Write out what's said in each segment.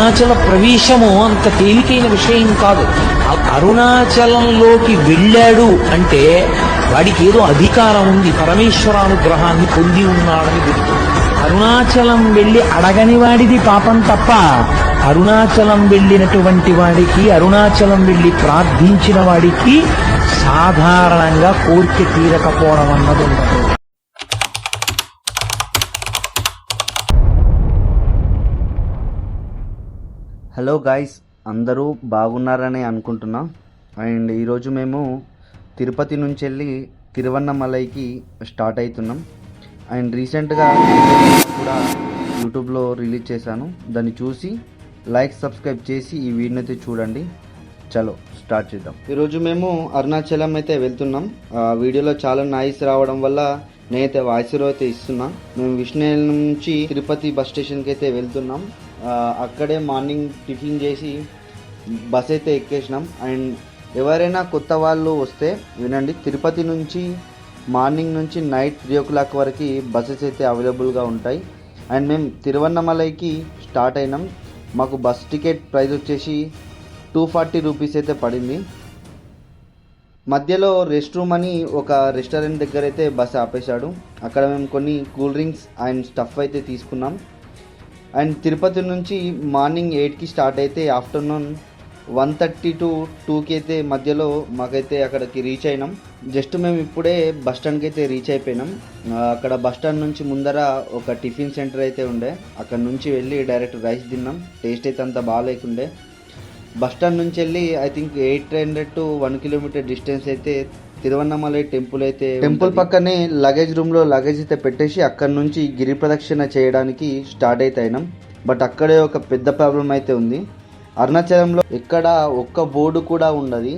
అరుణాచల ప్రవేశము అంత తేలికైన విషయం కాదు. అరుణాచలంలోకి వెళ్ళాడు అంటే వాడికి ఏదో అధికారం ఉంది, పరమేశ్వరానుగ్రహాన్ని పొంది ఉన్నాడని గుర్తు. అరుణాచలం వెళ్ళి అడగని వాడిది పాపం తప్ప, అరుణాచలం వెళ్ళినటువంటి వాడికి, అరుణాచలం వెళ్ళి ప్రార్థించిన వాడికి సాధారణంగా కోరిక తీరకపోవడం అన్నది ఉండదు. హలో గాయ్స్, అందరూ బాగున్నారని అనుకుంటున్నా. అండ్ ఈరోజు మేము తిరుపతి నుంచి వెళ్ళి తిరువన్నమలైకి స్టార్ట్ అవుతున్నాం. అండ్ రీసెంట్గా కూడా యూట్యూబ్లో రిలీజ్ చేశాను, దాన్ని చూసి లైక్ సబ్స్క్రైబ్ చేసి ఈ వీడియోని అయితే చూడండి. చలో స్టార్ట్ చేద్దాం. ఈరోజు మేము అరుణాచలం అయితే వెళ్తున్నాం. వీడియోలో చాలా నాయిస్ రావడం వల్ల నేనైతే వాయిస్ అయితే ఇస్తున్నా. మేము విష్ణుల నుంచి తిరుపతి బస్ స్టేషన్కి అయితే వెళ్తున్నాం. అక్కడే మార్నింగ్ టిఫిన్ చేసి బస్ అయితే ఎక్కేసినాం. అండ్ ఎవరైనా కొత్త వాళ్ళు వస్తే వినండి, తిరుపతి నుంచి మార్నింగ్ నుంచి నైట్ 3 o'clock వరకు బస్సెస్ అయితే అవైలబుల్గా ఉంటాయి. అండ్ మేము తిరువన్నమలైకి స్టార్ట్ అయినాం. మాకు బస్ టికెట్ ప్రైస్ వచ్చేసి 240 రూపీస్ అయితే పడింది. మధ్యలో రెస్ట్ రూమ్ అని ఒక రెస్టారెంట్ దగ్గర అయితే బస్ ఆపేశాడు. అక్కడ మేము కొన్ని కూల్ డ్రింక్స్ అండ్ స్టఫ్ అయితే తీసుకున్నాం. అండ్ తిరుపతి నుంచి మార్నింగ్ 8కి స్టార్ట్ అయితే ఆఫ్టర్నూన్ 1:30 to 2కి అయితే మధ్యలో మాకైతే అక్కడికి రీచ్ అయినాం. జస్ట్ మేము ఇప్పుడే బస్ స్టాండ్కి అయితే రీచ్ అయిపోయినాం. అక్కడ బస్ స్టాండ్ నుంచి ముందర ఒక టిఫిన్ సెంటర్ అయితే ఉండే, అక్కడ నుంచి వెళ్ళి డైరెక్ట్ రైస్ తిన్నాం. టేస్ట్ అయితే అంత బాగాలేకుండే. బస్ స్టాండ్ నుంచి వెళ్ళి I think 800 to 1 kilometer distance అయితే తిరువన్నమలై టెంపుల్ పక్కనే లగేజ్ రూమ్లో లగేజ్ అయితే పెట్టేసి అక్కడ నుంచి గిరి ప్రదక్షిణ చేయడానికి స్టార్ట్ అయితే అయినాం. బట్ అక్కడే ఒక పెద్ద ప్రాబ్లం అయితే ఉంది. అరుణాచలంలో ఎక్కడ ఒక్క బోర్డు కూడా ఉండదు.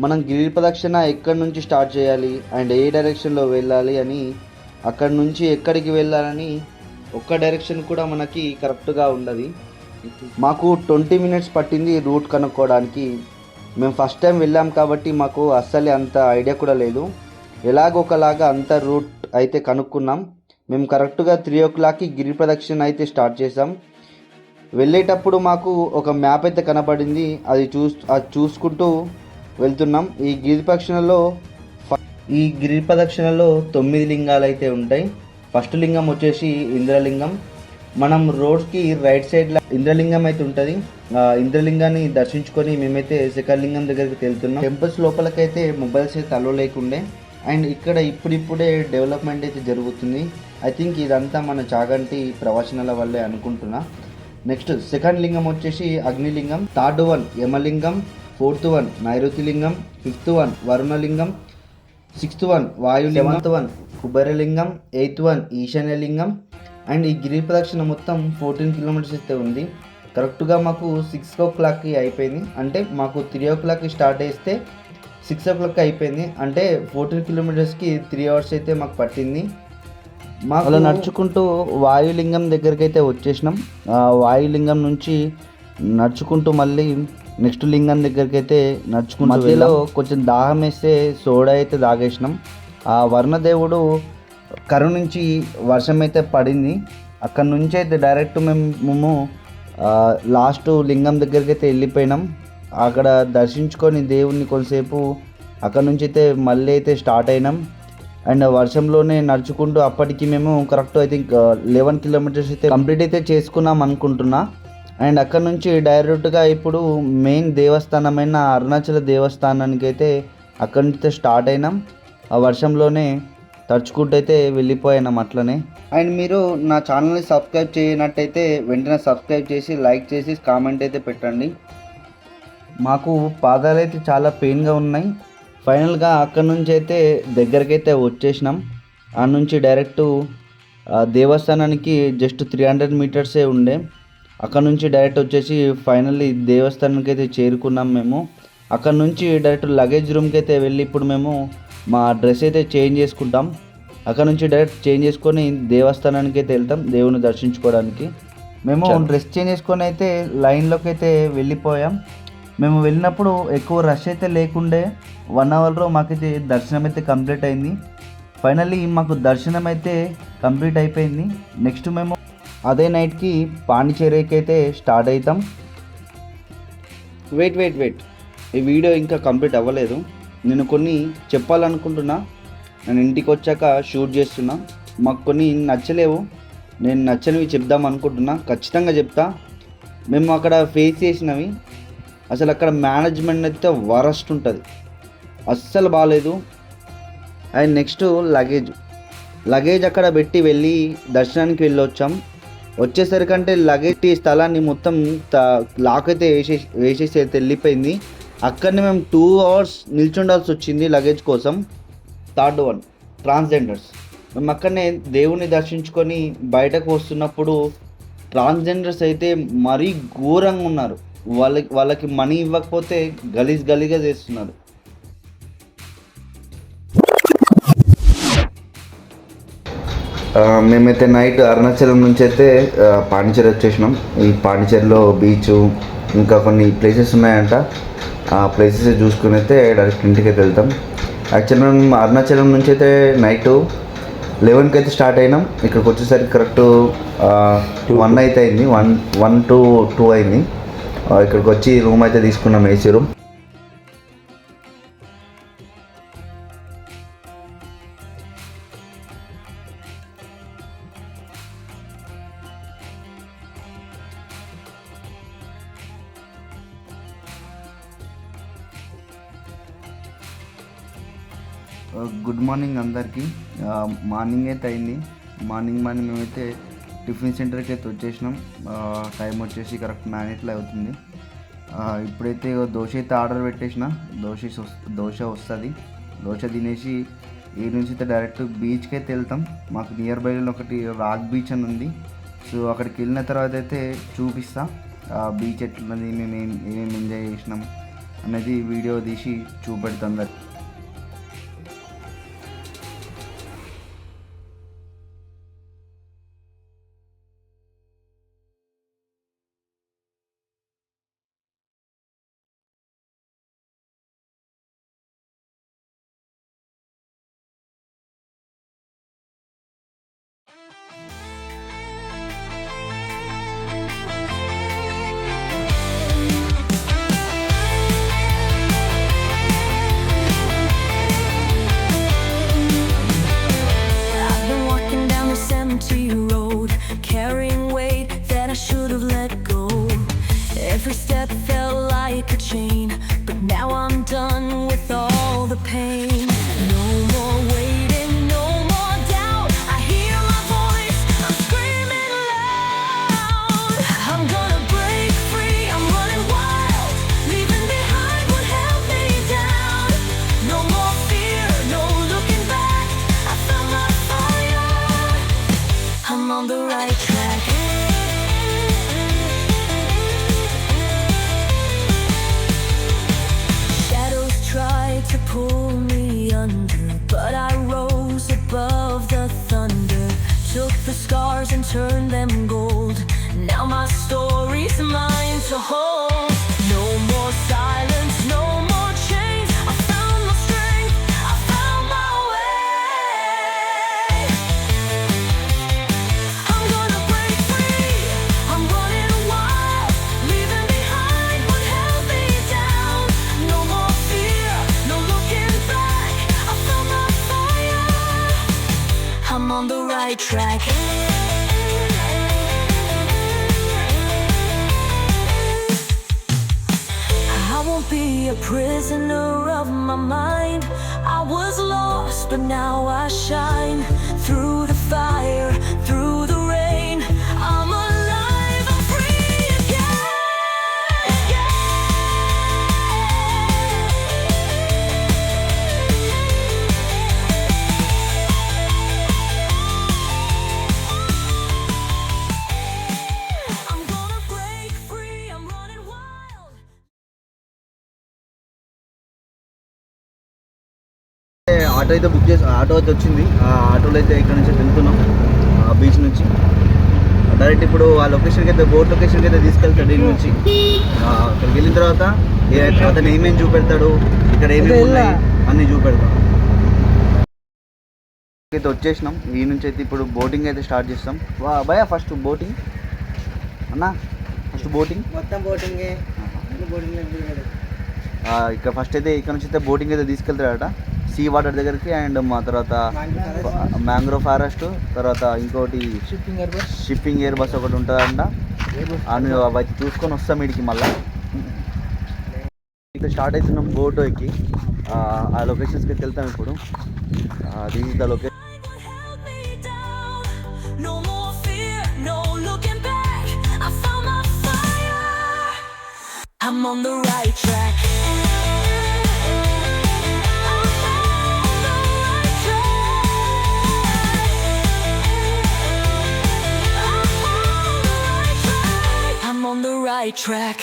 మనం గిరి ప్రదక్షిణ ఎక్కడి నుంచి స్టార్ట్ చేయాలి అండ్ ఏ డైరెక్షన్లో వెళ్ళాలి అని, అక్కడి నుంచి ఎక్కడికి వెళ్ళాలని ఒక్క డైరెక్షన్ కూడా మనకి కరెక్ట్గా ఉండదు. మాకు 20 minutes పట్టింది రూట్ కనుక్కోవడానికి. మేము ఫస్ట్ టైం వెళ్ళాం కాబట్టి మాకు అస్సలే అంత ఐడియా కూడా లేదు. ఎలాగోకలాగా అంత రూట్ అయితే కనుక్కున్నాం. మేము కరెక్ట్గా 3 o'clockకి గిరి ప్రదక్షిణ అయితే స్టార్ట్ చేసాం. వెళ్ళేటప్పుడు మాకు ఒక మ్యాప్ అయితే కనపడింది, అది చూసుకుంటూ వెళ్తున్నాం. ఈ గిరి ప్రదక్షిణలో 9 లింగాలు అయితే ఉంటాయి. ఫస్ట్ లింగం వచ్చేసి ఇంద్రలింగం. మనం రోడ్కి రైట్ సైడ్లో ఇంద్రలింగం అయితే ఉంటుంది. ఇంద్రలింగాన్ని దర్శించుకొని మేమైతే సెకండ్ లింగం దగ్గరికి వెళ్తున్నాం. టెంపుల్స్ లోపలికైతే మొబైల్స్ అయితే అలో లేకుండే. అండ్ ఇక్కడ ఇప్పుడిప్పుడే డెవలప్మెంట్ అయితే జరుగుతుంది. ఐ థింక్ ఇదంతా మన చాగంటి ప్రవచనాల వల్లే అనుకుంటున్నా. నెక్స్ట్ సెకండ్ లింగం వచ్చేసి అగ్నిలింగం, థర్డ్ వన్ యమలింగం, ఫోర్త్ వన్ నైరుతి లింగం, ఫిఫ్త్ వన్ వరుణలింగం, సిక్స్త్ వన్ వాయులింగం, సెవెంత్ వన్ కుబేరలింగం, ఎయిత్ వన్ ఈశాన్యలింగం. అండ్ ఈ గిరి ప్రదక్షిణ మొత్తం 14 kilometers అయితే ఉంది. కరెక్ట్గా మాకు 6 o'clockకి అయిపోయింది. అంటే మాకు 3 o'clockకి స్టార్ట్ చేస్తే 6 o'clockకి అయిపోయింది. అంటే 14 kilometersకి 3 hours అయితే మాకు పట్టింది. మాకు అలా నడుచుకుంటూ వాయులింగం దగ్గరికి అయితే వచ్చేసినాం. వాయులింగం నుంచి నడుచుకుంటూ మళ్ళీ నెక్స్ట్ లింగం దగ్గరికి అయితే నడుచుకుంటూ మధ్యలో కొంచెం దాహం వేస్తే సోడా అయితే తాగేసినాం. ఆ వరుణదేవుడు కరుణించి వర్షం అయితే పడింది. అక్కడ నుంచి అయితే డైరెక్ట్ మేము లాస్ట్ లింగం దగ్గరికి అయితే వెళ్ళిపోయినాం. అక్కడ దర్శించుకొని దేవుణ్ణి కొంతసేపు అక్కడ నుంచి అయితే మళ్ళీ అయితే స్టార్ట్ అయినాం. అండ్ వర్షంలోనే నడుచుకుంటూ అప్పటికి మేము కరెక్ట్ ఐ థింక్ 11 kilometers అయితే కంప్లీట్ అయితే చేసుకున్నాం అనుకుంటున్నా. అండ్ అక్కడ నుంచి డైరెక్ట్గా ఇప్పుడు మెయిన్ దేవస్థానమైన అరుణాచల దేవస్థానానికి అయితే అక్కడి నుంచి స్టార్ట్ అయినాం. ఆ వర్షంలోనే తడుచుకుంటూ అయితే వెళ్ళిపోయినాం అట్లనే. అండ్ మీరు నా ఛానల్ని సబ్స్క్రైబ్ చేయనట్టయితే వెంటనే సబ్స్క్రైబ్ చేసి లైక్ చేసి కామెంట్ అయితే పెట్టండి. మాకు పాదాలు అయితే చాలా పెయిన్గా ఉన్నాయి. ఫైనల్గా అక్కడ నుంచి అయితే దగ్గరికి అయితే వచ్చేసినాం. ఆ నుంచి డైరెక్ట్ దేవస్థానానికి జస్ట్ 300 meters ఉండే. అక్కడ నుంచి డైరెక్ట్ వచ్చేసి ఫైనల్లీ దేవస్థానానికి అయితే చేరుకున్నాం మేము. అక్కడ నుంచి డైరెక్ట్ లగేజ్ రూమ్కి అయితే వెళ్ళి ఇప్పుడు మేము మా డ్రెస్ అయితే చేంజ్ చేసుకుంటాం. అక్కడ నుంచి డైరెక్ట్ చేంజ్ చేసుకొని దేవస్థానానికి అయితే వెళ్తాం దేవుని దర్శించుకోవడానికి. మేము డ్రెస్ చేంజ్ చేసుకొని అయితే లైన్లోకి అయితే వెళ్ళిపోయాం. మేము వెళ్ళినప్పుడు ఎక్కువ రష్ అయితే లేకుండే. 1 hourలో మాకైతే దర్శనం అయితే కంప్లీట్ అయింది. ఫైనల్లీ మాకు దర్శనం అయితే కంప్లీట్ అయిపోయింది. నెక్స్ట్ మేము అదే నైట్కి పాండిచేరికి అయితే స్టార్ట్ అవుతాం. వెయిట్ ఈ వీడియో ఇంకా కంప్లీట్ అవ్వలేదు. నేను కొన్ని చెప్పాలనుకుంటున్నా. నేను ఇంటికి వచ్చాక షూట్ చేస్తున్నా. మాకు కొన్ని నచ్చలేవు, నేను నచ్చనివి చెప్దాం అనుకుంటున్నా. ఖచ్చితంగా చెప్తా. మేము అక్కడ ఫేస్ చేసినవి, అసలు అక్కడ మేనేజ్మెంట్ అయితే వరస్ట్ ఉంటుంది, అస్సలు బాగాలేదు. అండ్ నెక్స్ట్ లగేజ్ అక్కడ పెట్టి వెళ్ళి దర్శనానికి వెళ్ళొచ్చాం. వచ్చేసరికంటే లగేజ్ స్థలాన్ని మొత్తం లాక్ అయితే వేసేసి అయితే వెళ్ళిపోయింది. అక్కడనే మేము 2 hours నిల్చుండాల్సి వచ్చింది లగేజ్ కోసం. Third one, transgenders. మేము అక్కడనే దేవుణ్ణి దర్శించుకొని బయటకు వస్తున్నప్పుడు ట్రాన్స్జెండర్స్ అయితే మరీ ఘోరంగా ఉన్నారు. వాళ్ళకి మనీ ఇవ్వకపోతే గలీజ్గా చేస్తున్నారు. మేమైతే నైట్ అరుణాచలం నుంచి అయితే పాండిచేరి వచ్చేసినాం. ఈ పాండిచేరిలో బీచ్ ఇంకా కొన్ని ప్లేసెస్ ఉన్నాయంట. ఆ ప్లేసెస్ చూసుకుని అయితే డైరెక్ట్ ఇంటికి అయితే వెళ్తాం. యాక్చువల్లీ మేము అరుణాచలం నుంచి అయితే నైట్ 11కి అయితే స్టార్ట్ అయినాం. ఇక్కడికి వచ్చేసరికి కరెక్ట్ 1 అయితే అయింది, 1 to 2 అయింది. ఇక్కడికి వచ్చి రూమ్ అయితే తీసుకున్నాం, ఏసీ రూమ్. గుడ్ మార్నింగ్ అందరికీ. మార్నింగ్ అయితే అయింది. మార్నింగ్ మేమైతే టిఫిన్ సెంటర్కి అయితే వచ్చేసినాం. టైం వచ్చేసి కరెక్ట్ 9 ఇట్లా అవుతుంది. ఇప్పుడైతే దోశ అయితే ఆర్డర్ పెట్టేసిన. దోశ వస్తుంది. దోశ తినేసి ఈ నుంచి అయితే డైరెక్ట్ బీచ్కి అయితే వెళ్తాం. మాకు నియర్ బైలో ఒకటి రాక్ బీచ్ అని ఉంది. సో అక్కడికి వెళ్ళిన తర్వాత అయితే చూపిస్తా బీచ్ ఎట్లున్నది, మేము ఏమేమి ఎంజాయ్ చేసినాం అనేది వీడియో తీసి చూపెడతాం. Every step felt like a chain, but now I'm done with all the pain. No more waiting, no more doubt. I hear my voice, I'm screaming loud. I'm gonna break free, I'm running wild, leaving behind what held me down. No more fear, no looking back. I found my fire, I'm on the right track. To pull me under, but I rose above the thunder. Took the scars and turned them gold. Now my story's mine to hold. No more silence, no more chains. I found my strength, I found my way. I'm gonna break free, I'm running wild, leaving behind what held me down. No more fear, no looking back. I found my fire, I'm on the right track. I won't be a prisoner of my mind. I was lost, but now I shine. Through the fire, through the rain, I'm alive, I'm free again. I'm gonna break free, I'm running wild. Auto అయితే book చేసి auto అయితే వచ్చింది. ఆ ఆటోలో అయితే ఇక్కడ నుంచి వెళ్తున్నాం బీచ్ నుంచి డైరెక్ట్. ఇప్పుడు ఆ లొకేషన్కి అయితే బోట్ లొకేషన్కి అయితే తీసుకెళ్తాడు. దీని నుంచి అక్కడికి వెళ్ళిన తర్వాత అతను ఏమేమి చూపెడతాడు, ఇక్కడ ఏమేమి ఉన్నాయి అన్నీ చూపెడతాం. అయితే వచ్చేసినాం. ఈ నుంచి అయితే ఇప్పుడు బోటింగ్ అయితే స్టార్ట్ చేస్తాం. వా భయ ఫస్ట్ బోటింగ్ అన్నా, ఫస్ట్ బోటింగ్ మొత్తం బోటింగే. బోటింగ్ ఇక్కడ ఫస్ట్ అయితే ఇక్కడ నుంచి అయితే బోటింగ్ అయితే తీసుకెళ్తాడట సీ వాటర్ దగ్గరికి. అండ్ మా తర్వాత మ్యాంగ్రోవ్ ఫారెస్ట్, తర్వాత ఇంకోటి షిప్పింగ్ ఎయిర్ బస్ ఒకటి ఉంటుందంట. అని అవి చూసుకొని వస్తాం వీడికి. మళ్ళీ ఇక్కడ స్టార్ట్ అవుతున్నాం బోట్ ఎక్కి. ఆ లొకేషన్స్కి వెళ్తాం ఇప్పుడు. This is the location. No more fear, no looking back. I found my fire. I'm on the right track. I'm on the right track.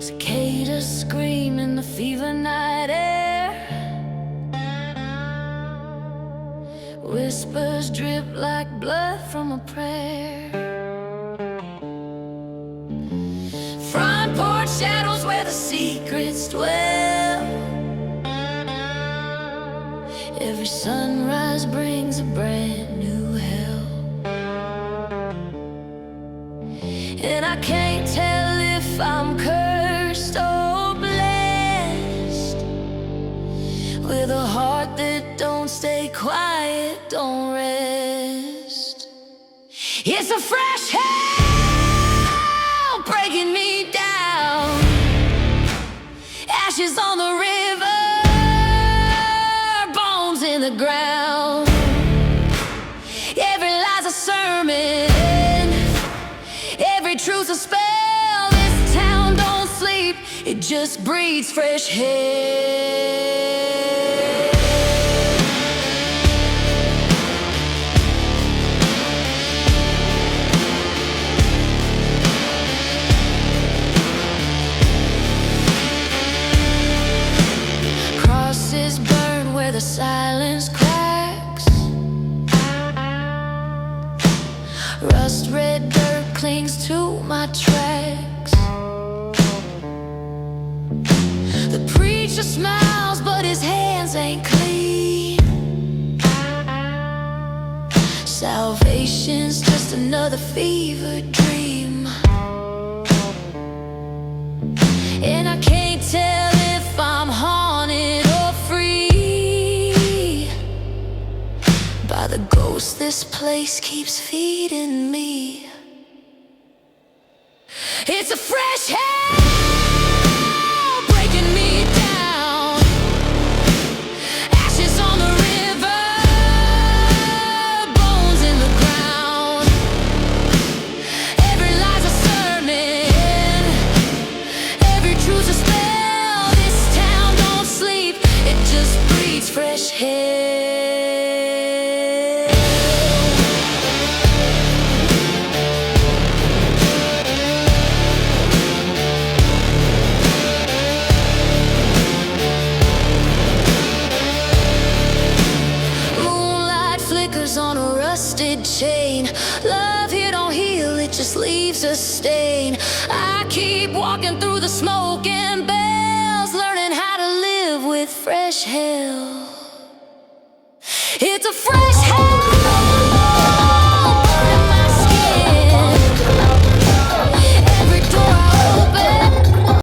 Cicadas scream in the fever night air. Whispers drip like blood from a prayer. Front porch shadows where the secrets dwell. Every sunrise brings a brand new hell. And I can't tell if I'm cursed or blessed, with a heart that don't stay quiet, don't rest. It's a fresh hell breaking me down. Ashes on the river, bones in the ground. Every lie's a sermon, every truth's a spell. This town don't sleep, it just breathes fresh hell. Crosses burn where the silence cracks. Rust red dirt clings to my tracks. The preacher smiles but his hands ain't clean. Salvation's just another fever dream. And I can't tell if I'm haunted or free by the ghost this place keeps feeding me. It's a fresh hell breaking me down. Ashes on the river, bones in the ground. Every lie's a sermon, every truth's a spell. This town don't sleep, it just breathes fresh hell. Moonlight flickers on a rusted chain. Love here don't heal, it just leaves a stain. I keep walking through the smoke and bells, learning how to live with fresh hell. It's a fresh hell